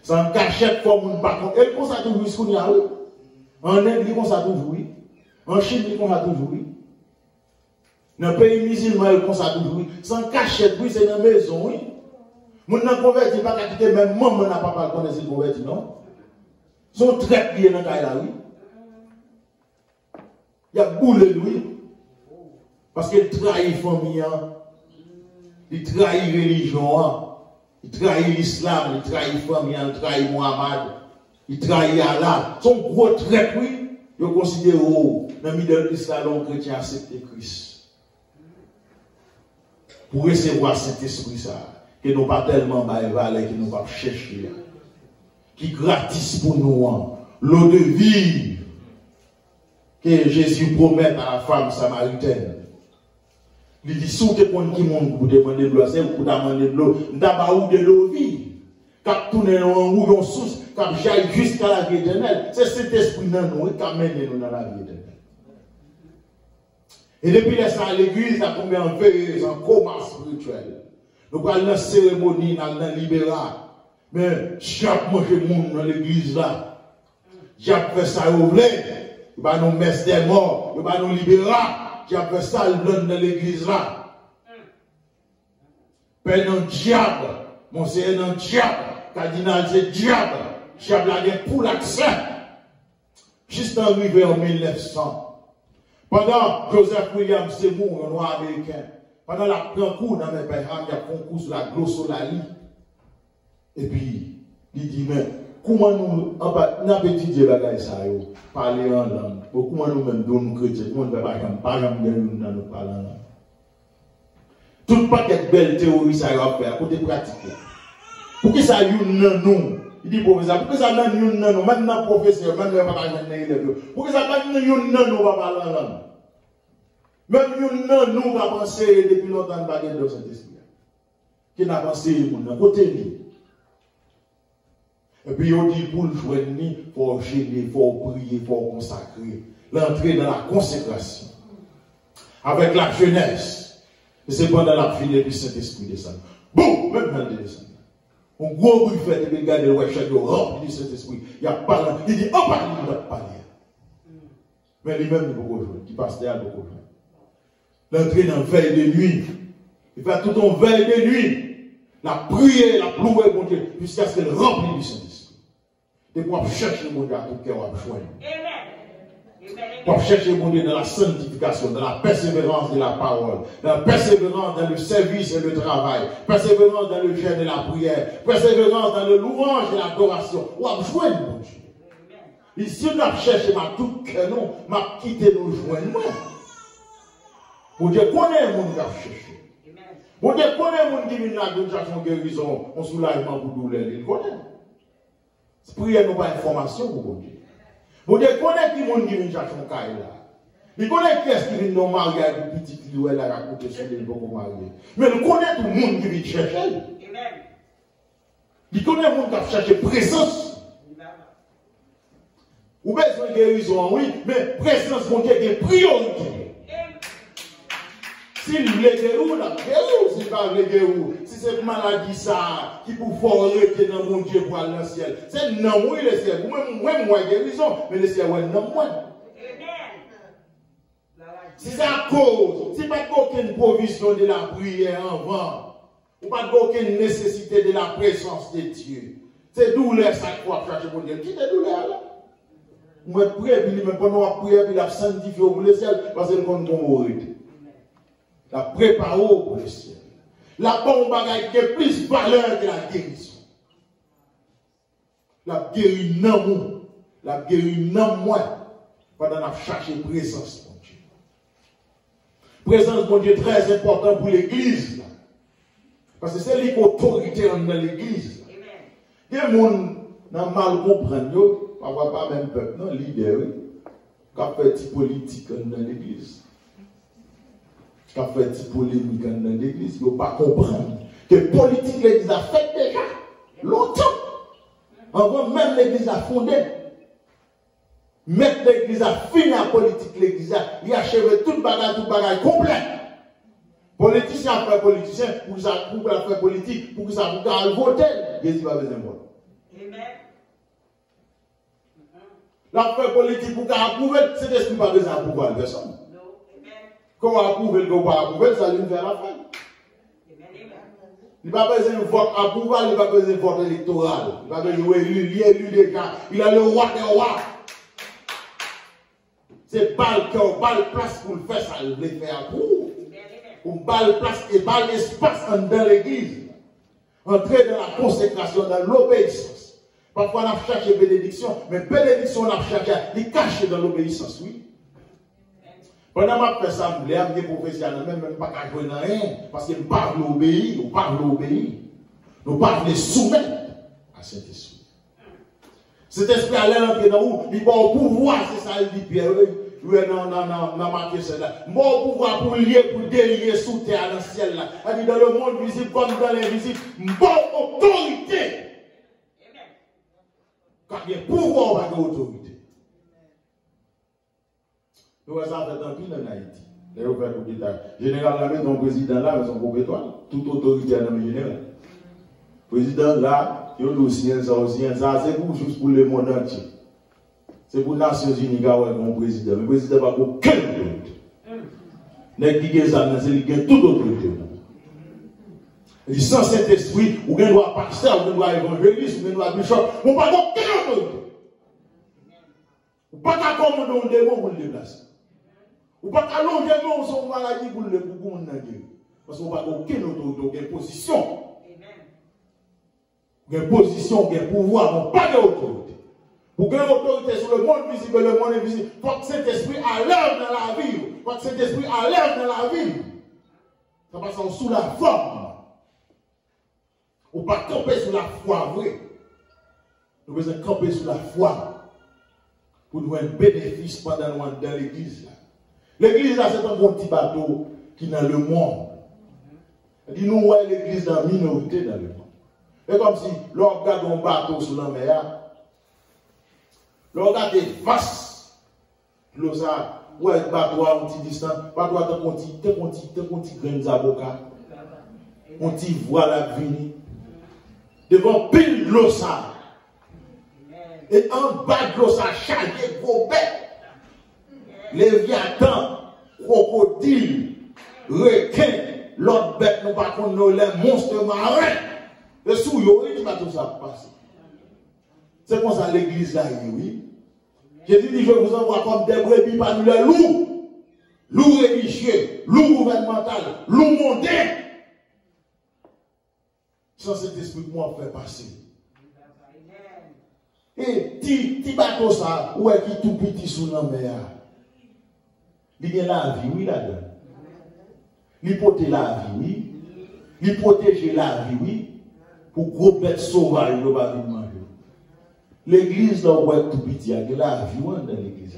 Sans cachette, pour nous pas contre. Et comme ça, toujours, ce qu'on y a, oui. En Inde, comme ça, toujours, oui. En Chine, comme ça, toujours, oui. Dans le pays musulman, comme ça, toujours, oui. Sans cachette, oui, c'est dans la maison, oui. Mon n'a converti pas qu'à quitter même maman n'a pas connaître si converti non. Son très lié dans la oui. Il y a boule lui. Parce qu'il trahit famille, il trahit religion, il trahit l'islam, il trahit famille, il trahit Mohamed, il trahit Allah. Son gros trait oui, il considère dans le milieu de l'islam chrétien accepter Christ. Pour recevoir cet esprit ça. Que nous pas tellement valeur, que nous pas chercher. Qui gratis pour nous, l'eau de vie que Jésus promet à la femme samaritaine. Il dit, si vous dépendez qui monde pour demander de l'eau, c'est pour demander de l'eau, d'abord de l'eau vie. Quand tourne en roue, on source, quand j'aille jusqu'à la vie éternelle, c'est cet esprit dans nous qui amène nous dans la vie éternelle. Et depuis ça, l'église a tombé en veilleuse, en coma spirituel. Nous parlons de cérémonie, dans le libéral. Mais chaque mange le monde dans l'église là. J'ai fait ça au blé. Il va nous mettre des morts. Il va nous libérer. J'ai fait ça dans l'église là. Père non diable. Mon Seigneur non diable. Cardinal c'est diable. Diable a des pour l'accès. Juste arrivé en 1900. Pendant Joseph William Seymour, un noir américain. Pendant la concours dans mes pères, il y a un concours sur la glossolalie. Et puis, il dit, mais comment nous, on a étudié ça, parler en langue. Comment nous-mêmes, nous chrétiens, nous ne pouvons pas jamais dans nous parler en langue. Tout paquet de belles théories, ça va faire, côté pratique. Pour que ça y nous, il dit, professeur, pour que ça y nous, maintenant, professeur, maintenant, on va pas jamais élève. Pour que ça y nous, on va parler en langue. Même nous va penser depuis longtemps pas de cet esprit. Qui n'a pensé mon côté. Et puis on dit pour le joindre, il faut gêner, il faut prier, il faut consacrer. L'entrée dans la consécration. Avec la jeunesse. Et c'est pendant la fin du Saint-Esprit descend. Boum, même dans le descend. Un gros bruit fait, et puis regardez le chaque jour rempli du Saint-Esprit. Il y a parlé, il dit, oh, parle, il va parler. Mais lui-même, il peut jouer, qui passe derrière, il peut jouer. L'entrée dans la veille de nuit. Il fait tout en veille de nuit. La prière, la louer, mon Dieu, jusqu'à ce qu'elle remplisse du Saint-Esprit. Et pour chercher mon Dieu à tout cœur, à joindre. Pour chercher mon Dieu dans la sanctification, dans la persévérance de la parole, dans la persévérance dans le service et le travail, persévérance dans le jeûne et la prière, persévérance dans le louange et l'adoration. Ou à joindre mon Dieu. Ici, on a cherché ma tout cœur, non, m'a quitté nous joindre. Mon Dieu connaît mon qui a cherché. Mon Dieu connaît mon qui vient là, de chercher une guérison, un soulagement pour douleur. Il connaît. Prière n'est pas information pour mon Dieu. Mon Dieu connaît qui monde qui vient chercher un caille là. Il connaît qui est-ce qui vient dans le mariage du petit qui est là à côté sur les bons mariés. Mais il connaît tout le monde qui vient chercher. Il connaît le monde qui a cherché présence. Ou besoin de guérison, oui, mais présence, mon Dieu, est priorité. S'il voulait guérir, là, guérir, s'il pas voulait guérir. Si c'est maladie ça, qui pour forêter dans mon Dieu pour aller dans le ciel. C'est non, oui, le ciel. Moi, moi, guérison, mais le ciel, ouais, non, moi. Si c'est à cause, si pas aucune provision de la prière avant, ou pas aucune nécessité de la présence de Dieu, c'est douleur, ça croit chercher pour Dieu. Qui est douleur là? Moi, prier, puis même pendant la prière, puis la sanctifier pour le ciel, parce que nous avons mourir. La préparer pour le ciel. La bonne bagaille qui a plus valeur que la guérison. La guérir non moi. La guérir non moi. Pendant la chercher présence, mon Dieu. Présence, mon Dieu, très important pour l'église. Parce que c'est l'autorité dans l'église. Il y a des gens qui ont mal comprendre, parfois pas même peuple, non, leader, qui a fait des politique dans l'église. Qui a fait des polémiques dans l'église, il ne faut pas comprendre que la politique l'église a fait déjà longtemps. Avant même l'église a fondé. Mettre l'église a fini la politique, l'église a achevé tout le bagage complet. Politicien après politicien, pour ça, pour faire politique, pour que ça vous voter, Jésus va besoin de moi. L'affaire politique pour approuver, c'est ce qui pas besoin d'approuver personne. Quand on approuve le qu'on va approuver, ça lui fait l'affaire. Il n'a pas besoin de vote approuvé, il n'a pas besoin de vote électoral. Il n'a pas besoin d'élu déjà. Il a le roi des rois. C'est balle cœur, balle place pour le faire, ça le fait approuver. Pour balle place et balle espace dans l'église. Entrer dans la consécration, dans l'obéissance. Parfois, on a cherché bénédiction, mais bénédiction, on a cherché, il est caché dans l'obéissance, oui. Pendant que je fais ça, je suis professionnel, même pas qu'à jouer dans rien, parce que je parle d'obéir, on parle d'obéir. Nous parlons de soumettre à cet esprit. Cet esprit a l'air d'entrer dans où il va au pouvoir, c'est ça, il dit Pierre, oui, non, marqué cela. Mon pouvoir pour lier, pour délier sous terre, dans le ciel, là. Il dit dans le monde visible comme dans l'invisible, mon autorité. Car il y a pouvoir, on va de autorité. Nous avons fait un pile en Haïti. Généralement, ton président là, son compétent, toute autorité à la général. Le président là, il y a un dossier, ça, c'est pour juste pour le monde entier. C'est pour les Nations Unies qui ont un président. Le président n'a pas aucune autorité. N'est-ce pas c'est lui qui a toute autorité. Et sans cet esprit, ou bien doit pasteur, ou bien doit évangéliste, ou bien doit bishop, on n'a pas aucune autorité. Ou pas qu'à commander un démon pour le déplacer. Ou pas qu'à l'on démon son maladie pour le monde. Parce qu'on n'a pas aucune autorité, aucune position. Aucune position, aucun pouvoir, on n'a pas d'autorité. Pour gagner l'autorité sur le monde visible et le monde invisible, il faut que cet esprit a l'œuvre dans la vie. Il faut que cet esprit a l'œuvre dans la vie. Ça passe sous la forme. Ou pas camper sur la foi vraie. Nous devons camper sur la foi pour nous un bénéfice pendant nous dans l'église. L'église là, c'est un bon petit bateau qui est dans le monde. Dit nous ouais l'église dans la minorité dans le monde. C'est comme si l'on regarde un bateau sur la mer. L'on regarde des vastes. L'eau ça, ouais bateau à un petit distance, bateau à un petit grain d'avocat. On t'y voit la vie. Devant pile l'eau ça. Et en bas de l'eau ça, chargé gros bête. Léviathan, crocodile, requin, l'autre bête, nous pas qu'on les monstres marins. Et sous yo, il va tout ça passer. C'est comme ça l'église là, oui. Jésus dit, je vous envoie comme des brebis parmi les loups. Loups religieux, loups gouvernemental, loups mondains. Sans cet esprit que moi fait passer. Et ti bateau ça, où est qui tout petit sous la mer? Il y a la vie, oui, là-dedans. Il protège la vie, oui. Il protège la vie, oui. Pour gros bêtes sauvages, il ne va pas manger. L'église, là, où est tout petit, il y a la vie dans l'église.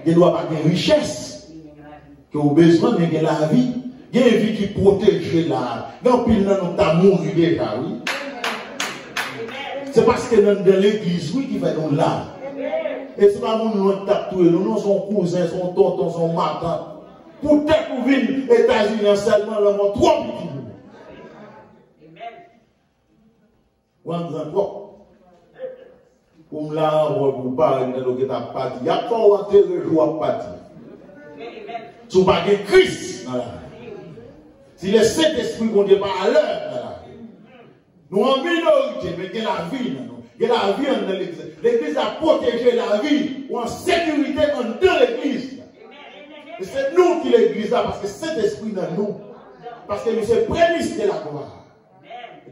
Il ne doit pas avoir de richesse. Que au besoin, mais il y a la vie. Il y a une vie qui protège la vie. Donc, il n'a pas mouru déjà, oui. C'est parce que dans l'église, oui, qui fait nous là. Et c'est pas nous qui tape tout. Nous, son cousin, son tonton, son matin. Pour tête ou vine, États-Unis, seulement, le monde, trois petits. Ou en disant quoi? Pour me la pour parler de ce que tu as parti. Il y a pas enterré le jour à partir. Si vous n'avez pas de Christ, si le Saint-Esprit ne dit pas à l'heure, nous en minorité, mais il y a la vie. Il y a la vie dans l'église. L'église a protégé la vie ou en sécurité dans l'église. Et c'est nous qui l'église là, parce que Saint-Esprit dans nous. Parce que nous sommes prémices de la gloire.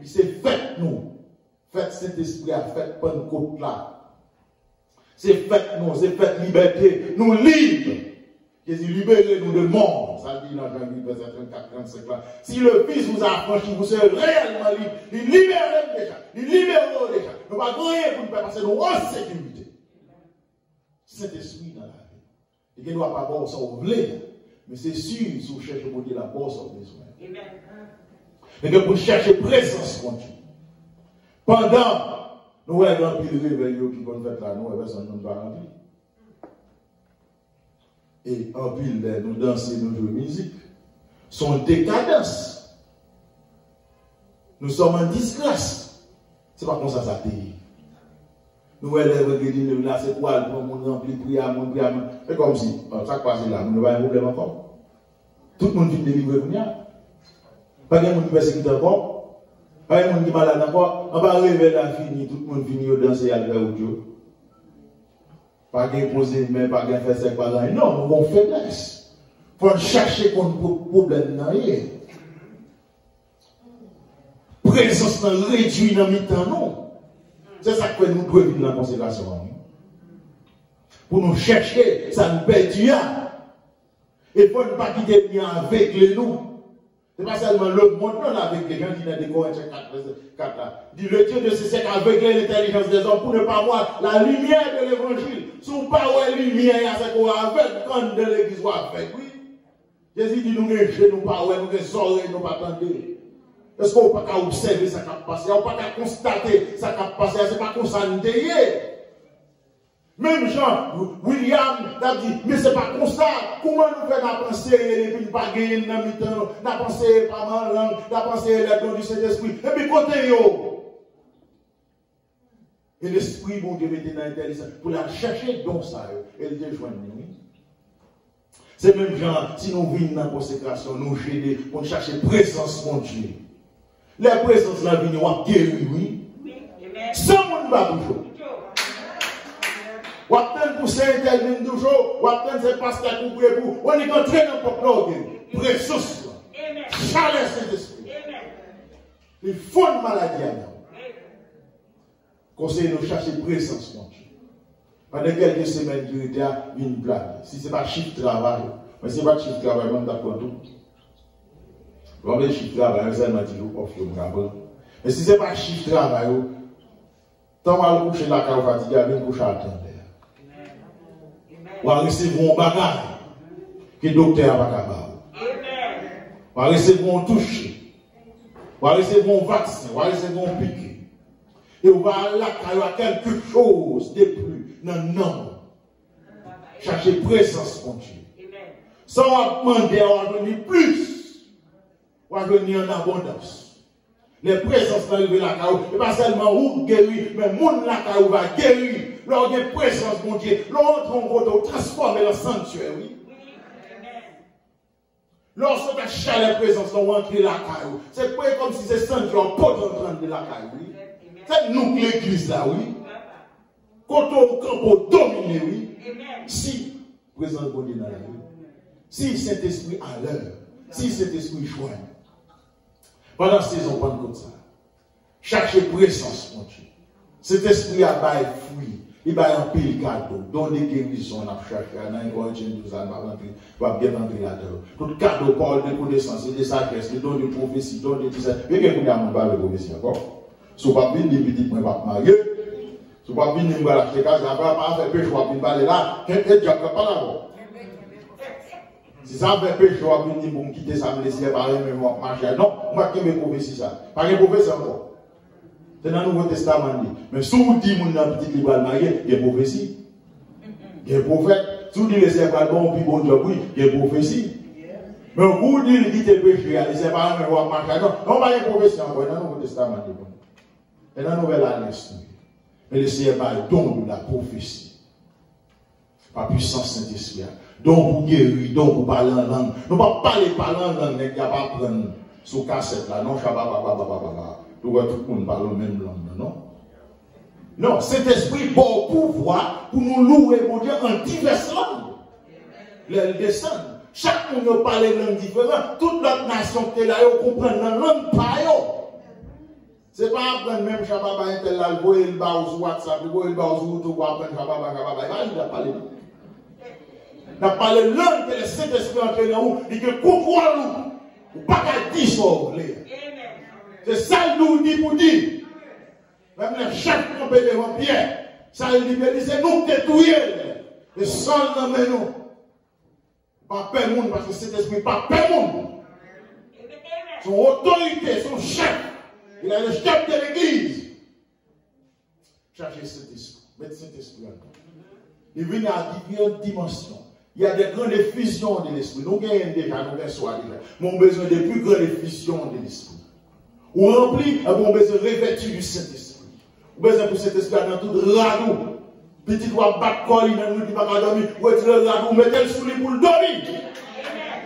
Il c'est fait nous. Faites Saint-Esprit a fait Pentecôte là. C'est fait nous, c'est fait liberté. Nous libres. Jésus libérez-nous de mort. Ça dit dans Jean 8, verset 34-35 là. Si le Fils vous a affranchi, vous serez réellement libre. Il libère déjà. Il libère déjà. Nous ne pouvons pas rien pour nous faire passer nous en sécurité. Saint-Esprit dans la vie. Il ne doit pas avoir ça au blé. Mais c'est sûr, si vous cherchez pour dire la force au besoin. Mais que pour chercher présence continue. Pendant, nous avons un pile réveil qui vont faire là, nous avons un nombre rempli. Et en pile, nous dansons, nous jouons musique. Son décadence. Nous sommes en disgrâce. C'est pas comme ça, ça terrible. Nous avons là, c'est quoi, le monde rempli, prière. C'est comme si, ça passe là, nous avons un problème encore. Tout le monde vient délivrer pour nous. Pas de monde qui persécute encore. Pas de monde qui est malade encore. On va arriver là, fini, tout le monde finit au danser à l'heure audio. Pas de poser main, pas de faire ça, pas de non, nous avons faiblesse. Il faut chercher contre problème dans rien. Présence dans réduit dans mi-temps, non. C'est ça que nous devons vivre dans la consécration. Pour nous chercher, ça nous perd du bien. Et pour ne pas quitter bien avec les nous. Ce n'est pas seulement le monde, non, avec les gens qui n'ont des Corinthiens 4 là. Dit le Dieu de ces siècles avec l'intelligence des hommes pour ne pas voir la lumière de l'évangile. Si vous ne pas voir la lumière, il y a ce qu'on a avec, quand de l'église soit avec, oui. Jésus dit nous ne nous pas voir, nous ne oreilles, nous pas attendre. Est-ce qu'on ne peut pas observer ça qui a passé? On ne peut pas constater ça qui a passé? Ce n'est pas comme ça nous délier. Même Jean, William, a dit, mais ce n'est pas comme ça. Comment nous faisons penser et puis pas gagner dans mi-temps, n'a pensé pas mal langue, n'a pensé les dons du Saint-Esprit. Et puis côté yo. Et l'Esprit, bon Dieu, mettait dans l'intelligence pour la chercher dans ça. Et il dit, joindre nous. C'est même Jean, si nous venons dans la consécration, nous gêner pour chercher présence mon Dieu. La présence de la vie, nous avons guéri, oui. Sans monde va toujours. Ou attendre pour ça intervient toujours, ou attendre c'est pasteur pour prier pour. On est entré dans le peuple. Présence. Chaleur Saint-Esprit. Il faut une maladie à nous. Conseil nous chercher présence, mon Dieu. Pendant quelques semaines, il y a une blague. Si ce n'est pas chiffre travail, mais si ce n'est pas chiffre travail, on d'accord tout. On va chiffre travail, ça m'a dit, mais si ce n'est pas chiffre travail, tant mal coucher la cave fatiguée, bien coucher à temps. On va recevoir un bagage que le docteur n'a pas capable. On va recevoir un toucher. On va recevoir un vaccin. On va recevoir un piqué. Et on va aller à quelque chose de plus. Non. Chercher présence, mon Dieu. Sans demander, on va venir plus. On va venir en abondance. Les présences vont arriver là, et pas seulement où guérir, mais monde là va guérir. Lors de présence, mon Dieu, l'autre on va transformer le sanctuaire, oui. Lorsque tu as la présence, on va entrer la caillou. C'est pas comme si c'est sanctuaire, on peut entrer de la caillou, oui. C'est nous l'église là, oui. Quand on camp dominer, oui. Si, présent bon Dieu dans la vie. Si cet esprit à l'heure, si cet esprit joint, pendant cette saison, pendant comme ça, cherchez présence, mon Dieu. Cet esprit a bail fruit, il va un pile cadeau, don des guérisons, on a cherché, on a un grand Dieu, nous allons bien rentrer là-dedans. Tout cadeau, parole de connaissance, de sagesse, de don de prophétie, don de discernement. Mais qu'est-ce qu'on a à parler de prophétie encore? Si vous ne pouvez pas venir, petit, vous ne pouvez pas marier. Si vous ne pouvez pas venir, vous allez acheter case, vous ne pouvez pas faire péché, vous ne pouvez pas aller là, quelqu'un ne peut pas là-bas. Si ça fait péché, vous ne pouvez pas quitter ça, me laisser parler, mais moi, marcher. Non, moi, qui me prophétie ça? Pas de prophétie encore. C'est dans le Nouveau Testament. Mais si vous dites que vous avez un petit livre marié, il y a une prophétie. Il y a un prophète. Si vous dites que c'est pas bon, puis bon job, oui, il y a une prophétie. Mais vous dites que c'est péché, c'est pas un roi marqué. Non, non, il y a une prophétie encore dans le Nouveau Testament. Et dans la Nouvelle Alliance. Mais le Seigneur va donner la prophétie. Par puissance Saint-Esprit. Donc pour guérir, donc pour parler en langue. Non, pas parler en langue, mais il n'y a pas prendre sous cassette là. Non, tout le monde parle la même langue, non? Non, cet esprit bon pouvoir pour nous louer, mon Dieu, en diverses langues. Les descendent. Chaque monde parle une langue différente. Toute notre nation qui est là, ils comprennent la langue pas. Ce n'est pas apprendre même Shababa Intel là, le voyer le bas sur WhatsApp, le voyer le bas sur YouTube pour apprendre Shababa. Il a parlé. Il a parlé de langue que le Saint-Esprit entraîne en nous, et que pourquoi nous, ou pas qu'à dire ça. C'est ça que nous dit pour dire. Même les chefs tombés devant Pierre, ça il dit, c'est nous qui détruisons. Et seul dans nous. Pas peur monde, parce que cet esprit pas peur monde. Son autorité, son chef, il est le chef de l'église. Cherchez cet esprit, mettez cet esprit en nous. Il vient à différentes dimensions. Il y a des grandes fusions de l'esprit. Nous gagnons déjà, nous gagnons soit déjà. Nous avons besoin de plus grandes fusions de l'esprit. Ou rempli, nous avons besoin de revêtir du Saint-Esprit. Nous avons besoin pour cet esprit dans tout radou. Petit doigt battre colle, il nous dit pas qu'à dormir. Ou être le radou, mettez-le sous les boules dormir.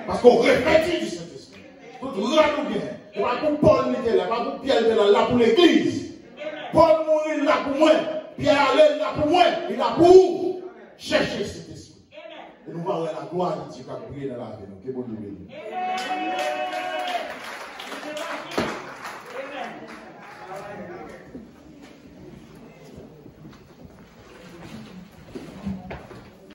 Parce qu'on revêtit du Saint-Esprit. Tout radou bien. Et pas pour Paul n'était là, pas pour Pierre était là pour l'église. Paul mourir là pour moi. Pierre allait là pour moi. Il est là pour chercher cet esprit. Et nous allons la gloire de Dieu qui a brillé dans la vie. Que bon Dieu bénisse.